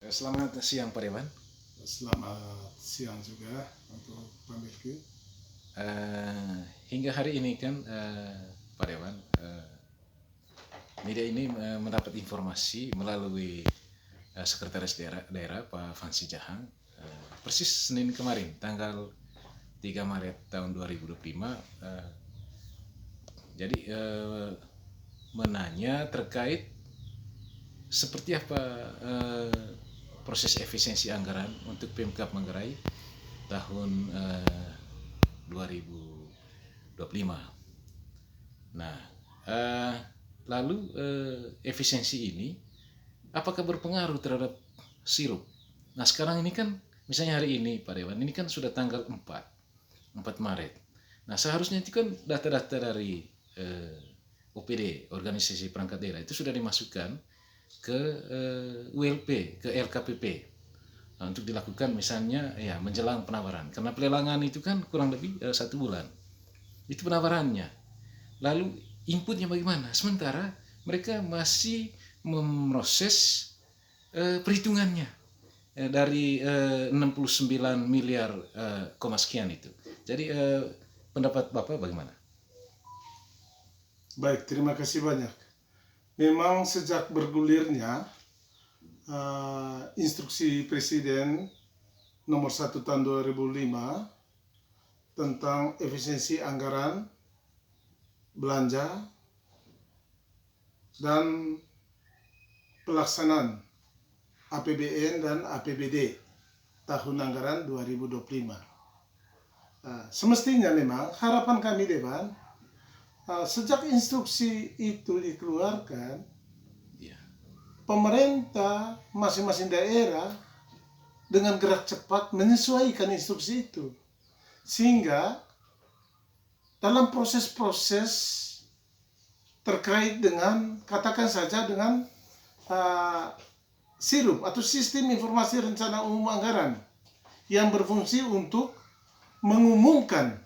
Selamat siang Pak Dewan. Selamat siang juga untuk pemirsa. Hingga hari ini kan Pak Dewan, media ini mendapat informasi melalui Sekretaris Daerah Pak Fansi Jahang, persis Senin kemarin tanggal 3 Maret tahun 2025. Jadi menanya terkait seperti apa proses efisiensi anggaran untuk Pemkab Manggarai tahun 2025. Nah, lalu efisiensi ini apakah berpengaruh terhadap sirup? Nah, sekarang ini kan misalnya hari ini Pak Dewan, ini kan sudah tanggal 4 Maret. Nah, seharusnya itu kan data-data dari OPD, Organisasi Perangkat Daerah, itu sudah dimasukkan ke ULP, ke LKPP. Nah, untuk dilakukan misalnya ya menjelang penawaran, karena pelelangan itu kan kurang lebih 1 bulan itu penawarannya. Lalu inputnya bagaimana? Sementara mereka masih memproses perhitungannya dari 69 miliar koma sekian itu. Jadi pendapat Bapak bagaimana? Baik, terima kasih banyak. Memang sejak bergulirnya instruksi Presiden nomor 1 tahun 2005 tentang efisiensi anggaran belanja dan pelaksanaan APBN dan APBD tahun anggaran 2025. Semestinya memang harapan kami Dewan, sejak instruksi itu dikeluarkan, pemerintah masing-masing daerah dengan gerak cepat menyesuaikan instruksi itu, sehingga dalam proses-proses terkait dengan, katakan saja dengan SIRUP atau Sistem Informasi Rencana Umum Anggaran, yang berfungsi untuk mengumumkan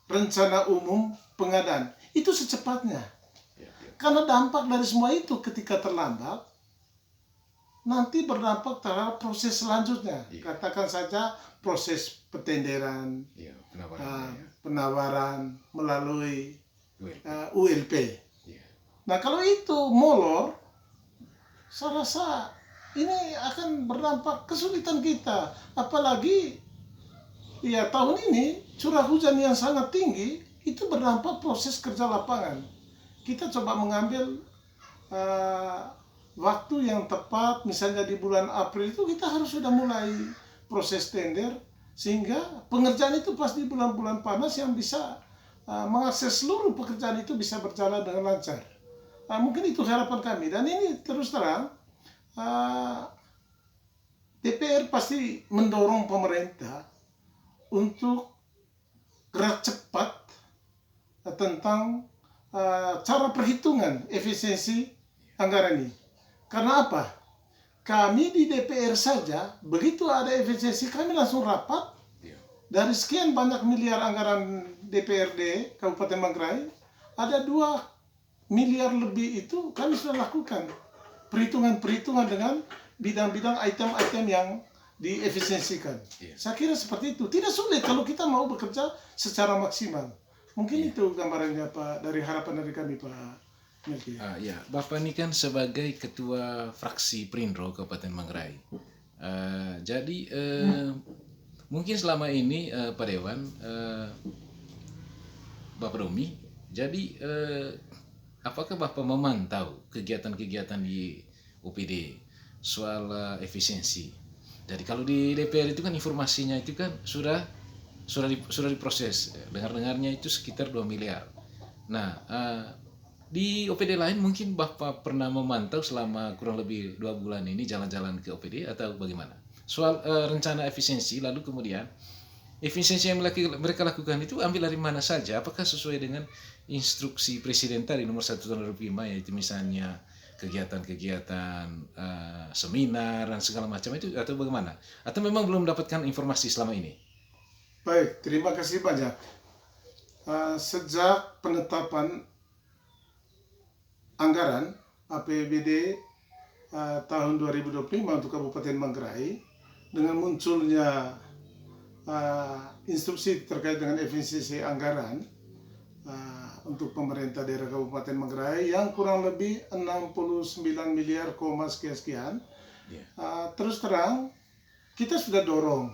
rencana umum pengadaan itu secepatnya. Karena dampak dari semua itu ketika terlambat nanti berdampak terhadap proses selanjutnya. Katakan saja proses petenderan, penawaran melalui ULP. Nah, kalau itu molor, saya rasa ini akan berdampak kesulitan kita. Apalagi ya tahun ini curah hujan yang sangat tinggi itu berdampak proses kerja lapangan. Kita coba mengambil waktu yang tepat, misalnya di bulan April itu kita harus sudah mulai proses tender, sehingga pengerjaan itu pas di bulan-bulan panas yang bisa mengakses seluruh pekerjaan itu bisa berjalan dengan lancar. Mungkin itu harapan kami, dan ini terus terang DPR pasti mendorong pemerintah untuk gerak cepat tentang cara perhitungan efisiensi anggaran ini. Karena apa? Kami di DPR saja, begitu ada efisiensi kami langsung rapat. Dari sekian banyak miliar anggaran DPRD Kabupaten Manggarai, ada 2 miliar lebih itu kami sudah lakukan perhitungan-perhitungan dengan bidang-bidang item-item yang diefisiensikan. Saya kira seperti itu. Tidak sulit kalau kita mau bekerja secara maksimal. Mungkin itu gambarannya Pak, dari harapan dari kami Pak Melki. Ya, Bapak ini kan sebagai Ketua Fraksi Perindro Kabupaten Manggarai. Jadi mungkin selama ini Pak Dewan, Bapak Romi, jadi apakah Bapak memantau kegiatan-kegiatan di OPD soal efisiensi? Jadi kalau di DPR itu kan informasinya itu kan sudah diproses. Dengar-dengarnya itu sekitar 2 miliar. Nah, di OPD lain mungkin Bapak pernah memantau selama kurang lebih 2 bulan ini jalan-jalan ke OPD atau bagaimana? Soal rencana efisiensi, lalu kemudian efisiensi yang mereka lakukan itu ambil dari mana saja? Apakah sesuai dengan instruksi Presiden tadi nomor 1 tahun 2005, yaitu misalnya kegiatan-kegiatan seminar dan segala macam itu, atau bagaimana? Atau memang belum mendapatkan informasi selama ini? Baik, terima kasih banyak. Sejak penetapan anggaran APBD tahun 2025 untuk Kabupaten Manggarai, dengan munculnya instruksi terkait dengan efisiensi anggaran untuk pemerintah daerah Kabupaten Manggarai yang kurang lebih 69 miliar, sekian-sekian. Terus terang, kita sudah dorong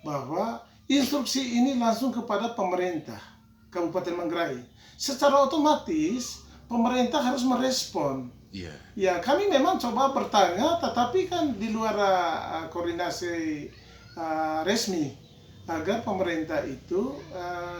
bahwa instruksi ini langsung kepada pemerintah Kabupaten Manggarai. Secara otomatis, pemerintah harus merespon. Ya, kami memang coba bertanya, tetapi kan di luar koordinasi resmi, agar pemerintah itu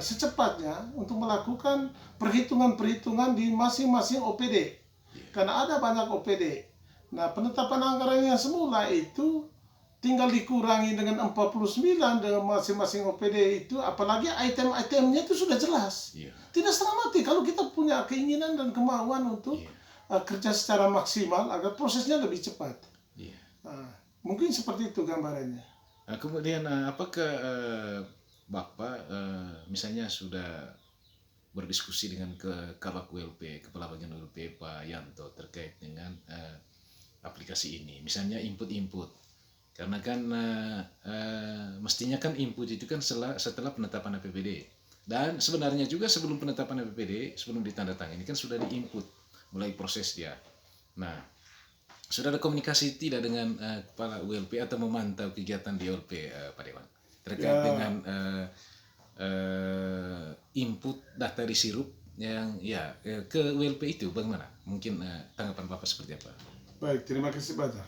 secepatnya untuk melakukan perhitungan-perhitungan di masing-masing OPD. Karena ada banyak OPD. Nah, penetapan anggaran yang semula itu tinggal dikurangi dengan 49 dengan masing-masing OPD itu, apalagi item-itemnya itu sudah jelas. Tidak setengah mati kalau kita punya keinginan dan kemauan untuk kerja secara maksimal agar prosesnya lebih cepat. Mungkin seperti itu gambarannya. Kemudian apakah Bapak misalnya sudah berdiskusi dengan Kabak WLP, Kepala Bagian WLP Pak Yanto terkait dengan aplikasi ini, misalnya input-input, karena kan mestinya kan input itu kan setelah penetapan APBD, dan sebenarnya juga sebelum penetapan APBD, sebelum ditandatangani kan sudah diinput mulai proses dia. Nah, sudah ada komunikasi tidak dengan Kepala ULP atau memantau kegiatan di ULP, Pak Dewan, terkait dengan input data di sirup yang ke ULP itu bagaimana? Mungkin tanggapan Bapak seperti apa? Baik, terima kasih banyak.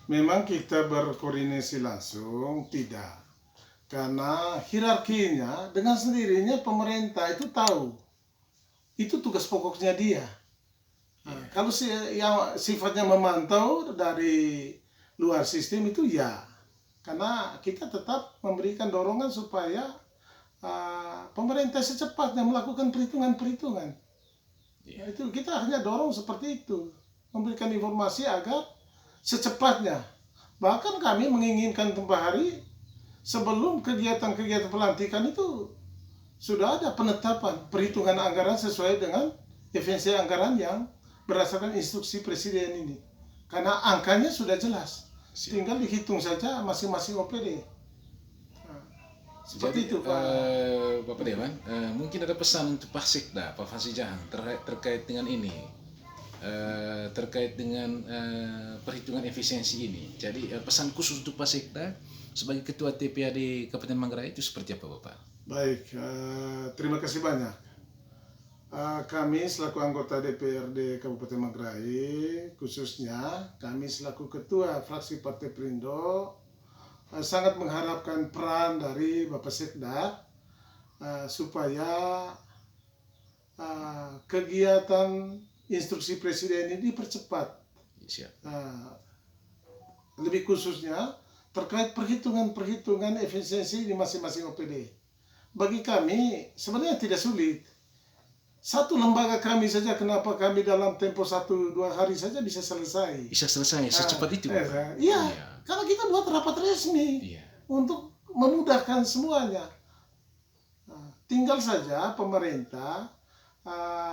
Memang kita berkoordinasi langsung tidak, karena hierarkinya dengan sendirinya pemerintah itu tahu, itu tugas pokoknya dia. Kalau yang sifatnya memantau dari luar sistem itu karena kita tetap memberikan dorongan supaya pemerintah secepatnya melakukan perhitungan-perhitungan. Itu kita hanya dorong seperti itu, memberikan informasi agar secepatnya. Bahkan kami menginginkan tempoh hari sebelum kegiatan-kegiatan pelantikan itu sudah ada penetapan perhitungan anggaran sesuai dengan efisiensi anggaran yang berdasarkan instruksi presiden ini, karena angkanya sudah jelas. Tinggal dihitung saja masing-masing OPD. Seperti itu, Pak. Bapak Dewan, mungkin ada pesan untuk Pak Sekda, Pak Fahzi Jahan terkait dengan ini, terkait dengan perhitungan efisiensi ini. Jadi pesan khusus untuk Pak Sekda sebagai Ketua TPAD Kabupaten Manggarai itu seperti apa, Bapak? Baik, terima kasih banyak. Kami selaku anggota DPRD Kabupaten Manggarai, khususnya kami selaku Ketua Fraksi Partai Perindo, sangat mengharapkan peran dari Bapak Sekda supaya kegiatan instruksi Presiden ini dipercepat. Lebih khususnya terkait perhitungan-perhitungan efisiensi di masing-masing OPD. Bagi kami sebenarnya tidak sulit. Satu lembaga kami saja, kenapa kami dalam tempo 1-2 hari saja bisa selesai. Bisa selesai secepat itu? Iya, karena kita buat rapat resmi untuk memudahkan semuanya. Tinggal saja pemerintah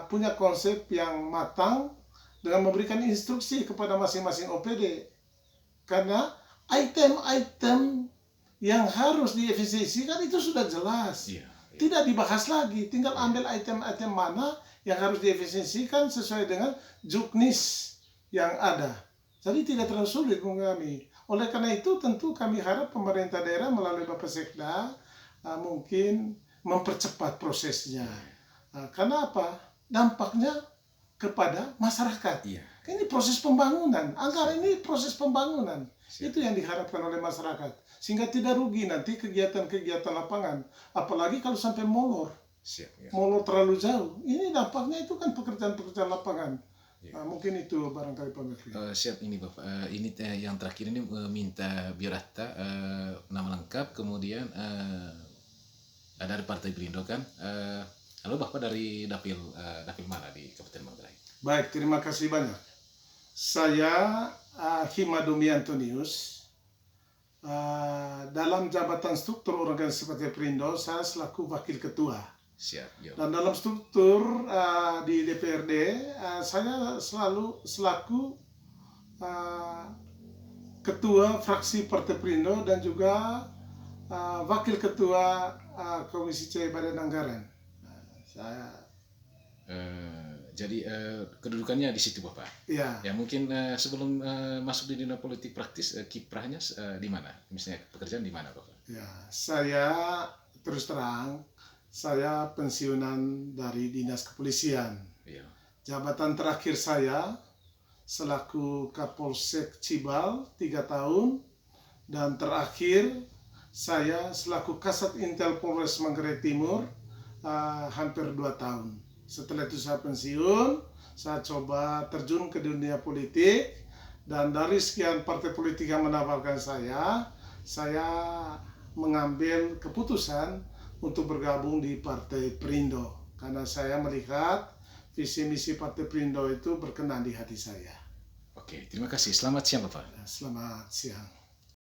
punya konsep yang matang dengan memberikan instruksi kepada masing-masing OPD. Karena item-item yang harus diefisiensikan itu sudah jelas. Tidak dibahas lagi, tinggal ambil item-item mana yang harus diefisiensikan sesuai dengan juknis yang ada. Jadi tidak terlalu sulit bagi kami. Oleh karena itu tentu kami harap pemerintah daerah melalui Bapak Sekda mungkin mempercepat prosesnya. Karena apa? Dampaknya kepada masyarakat. Ini proses pembangunan, anggaran ini proses pembangunan. Itu yang diharapkan oleh masyarakat. Sehingga tidak rugi nanti kegiatan-kegiatan lapangan. Apalagi kalau sampai molor. Molor terlalu jauh. Ini dampaknya itu kan pekerjaan-pekerjaan lapangan. Mungkin itu barangkali Pak Mekri. Siap ini Bapak. Ini yang terakhir ini minta biodata, nama lengkap, kemudian dari Partai Perindo kan. Halo Bapak dari Dapil mana di Kabupaten Manggarai? Baik, terima kasih banyak. Saya Himadumi Antonius. Dalam jabatan struktur organisasi Partai Perindo, saya selaku wakil ketua. Dan dalam struktur di DPRD, saya selalu selaku Ketua Fraksi Partai Perindo dan juga Wakil Ketua Komisi C Badan Anggaran. Saya Jadi kedudukannya di situ Bapak. ya Ya mungkin sebelum masuk di dunia politik praktis, kiprahnya di mana? Misalnya pekerjaan di mana Bapak? ya saya terus terang saya pensiunan dari Dinas Kepolisian. Iya. Jabatan terakhir saya selaku Kapolsek Cibal 3 tahun dan terakhir saya selaku Kasat Intel Polres Manggarai Timur hampir 2 tahun. Setelah itu saya pensiun, saya coba terjun ke dunia politik dan dari sekian partai politik yang menawarkan saya mengambil keputusan untuk bergabung di Partai Perindo karena saya melihat visi misi Partai Perindo itu berkenan di hati saya. Oke, terima kasih. Selamat siang Bapak. Selamat siang.